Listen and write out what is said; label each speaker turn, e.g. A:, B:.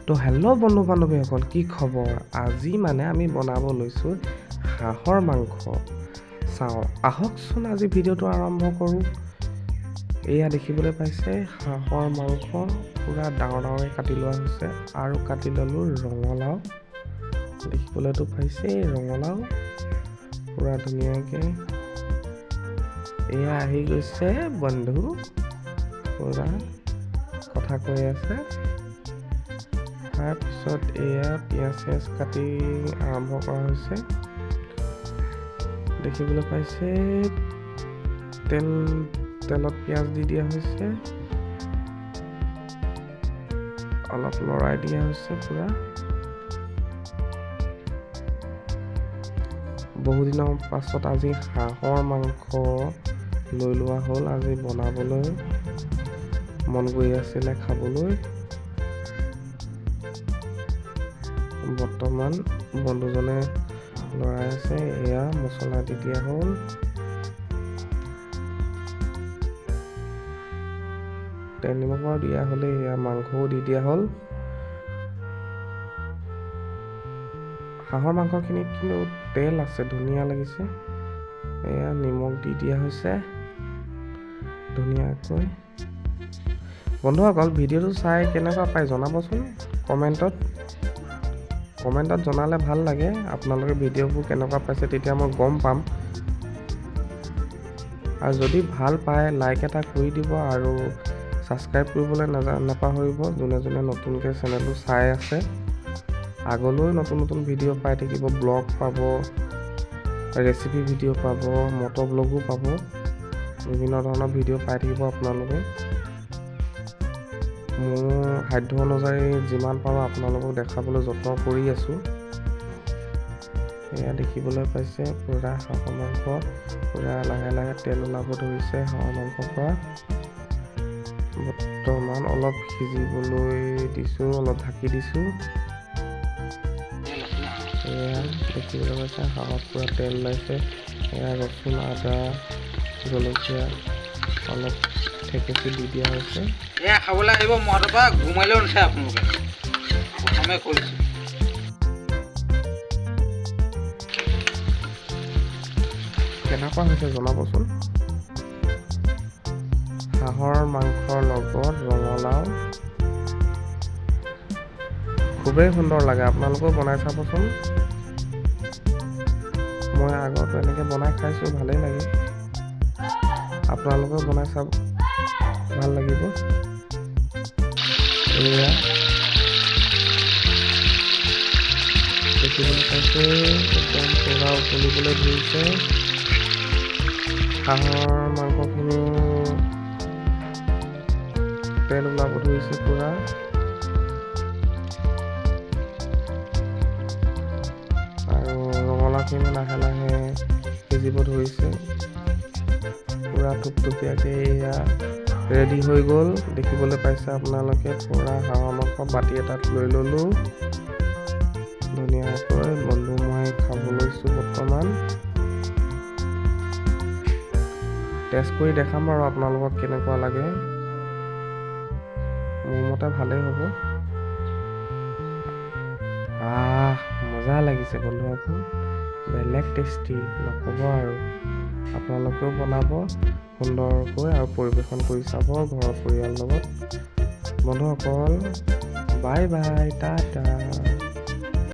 A: তো হেল্ল' বন্ধু বান্ধৱীসকল, কি খবৰ? আজি মানে আমি বনাব লৈছোঁ হাঁহৰ মাংস। চাওঁ আহকচোন আজি ভিডিঅ'টো আৰম্ভ কৰোঁ। এয়া দেখিবলৈ পাইছে হাঁহৰ মাংস পূৰা ডাঙৰ ডাঙৰকৈ কাটি লোৱা হৈছে আৰু কাটি ল'লোঁ ৰঙালাও। দেখিবলৈতো পাইছেই ৰঙালাও পূৰা ধুনীয়াকৈ। এয়া আহি গৈছে বন্ধু, পূৰা কথা কৈ আছে। তাৰপিছত এয়া পিঁয়াজ চিয়াজ কাটি আৰম্ভ কৰা হৈছে। দেখিবলৈ পাইছে তেলত পিঁয়াজ দি দিয়া হৈছে, অলপ লৰাই দিয়া হৈছে পূৰা। বহুদিনৰ পাছত আজি হাঁহৰ মাংস লৈ লোৱা হ'ল। আজি বনাবলৈ মন গৈ আছিলে খাবলৈ। বৰ্তমান বন্ধুজনে লৰাই আছে। এয়া মছলা দি দিয়া হ'ল, তেল নিমখ দিয়া হ'লে এয়া মাংসও দি দিয়া হ'ল। হাঁহৰ মাংসখিনিত কিন্তু তেল আছে, ধুনীয়া লাগিছে। এয়া নিমখ দি দিয়া হৈছে ধুনীয়াকৈ। বন্ধুসকল, ভিডিঅ'টো চাই কেনেকুৱা পাই জনাবচোন কমেণ্টত জনালে ভাল লাগে। আপোনালোকে ভিডিঅ'বোৰ কেনেকুৱা পাইছে তেতিয়া মই গম পাম। আৰু যদি ভাল পায় লাইক এটা কৰি দিব আৰু ছাবস্ক্ৰাইব কৰিবলৈ নাপাহৰিব। যোনে যোনে নতুনকৈ চেনেলটো চাই আছে, আগলৈ নতুন নতুন ভিডিঅ' পাই থাকিব। ব্লগ পাব, ৰেচিপি ভিডিঅ' পাব, মটৰ ব্লগো পাব। বিভিন্ন ধৰণৰ ভিডিঅ' পাই থাকিব আপোনালোকে। মোৰ সাধ্য অনুযায়ী যিমান পাৰোঁ আপোনালোকক দেখাবলৈ যত্ন কৰি আছোঁ। এয়া দেখিবলৈ পাইছে পূৰা হাঁহৰ মাংস পূৰা লাহে লাহে তেল ওলাব ধৰিছে হাঁহৰ মাংসৰ পৰা। বৰ্তমান অলপ সিজিবলৈ দিছোঁ, অলপ ঢাকি দিছোঁ। এয়া দেখিবলৈ পাইছে হাঁহত পূৰা তেল ওলাইছে। এয়া ৰচুন, আদা, জলকীয়া অলপ থেকেচি দি দিয়া হৈছে।
B: এয়া খাবলৈ আহিব, মই পৰা ঘুমাইলেও নাচায় আপোনালোকে। প্ৰথমে কৰিছোঁ
A: কেনেকুৱা হৈছে জনাবচোন। হাঁহৰ মাংসৰ লগত ৰঙালাও খুবেই সুন্দৰ লাগে। আপোনালোকেও বনাই চাবচোন। মই আগত এনেকৈ বনাই খাইছোঁ, ভালেই লাগে। আপোনালোকেও বনাই চাব, ভাল লাগিব। এয়া দেখিবলৈ পাইছে একদম পূৰা উতলিবলৈ ধৰিছে। হাঁহৰ মাংসখিনি তেল ওলাব ধৰিছে পূৰা। আৰু ৰঙালাওখিনি লাহে লাহে সিজিব ধৰিছে পূৰা থুপথুপীয়াকৈ। এয়া ৰেডি হৈ গ'ল। দেখিবলৈ পাইছে আপোনালোকে পূৰা হাঁহৰ মাংস বাতি এটাত লৈ ল'লোঁ ধুনীয়াকৈ। বন্ধু মই খাব লৈছোঁ বৰ্তমান। টেষ্ট কৰি দেখাম আৰু আপোনালোকক কেনেকুৱা লাগে। মোৰ মতে ভালেই হ'ব। মজা লাগিছে বন্ধুসকল, বেলেগ টেষ্টি নক'ব আৰু। আপোনালোকেও বনাব সুন্দৰকৈ আৰু পৰিৱেশন কৰি চাব ঘৰৰ পৰিয়ালৰ লগত। বন্ধুসকল বাই বাই, টাটা।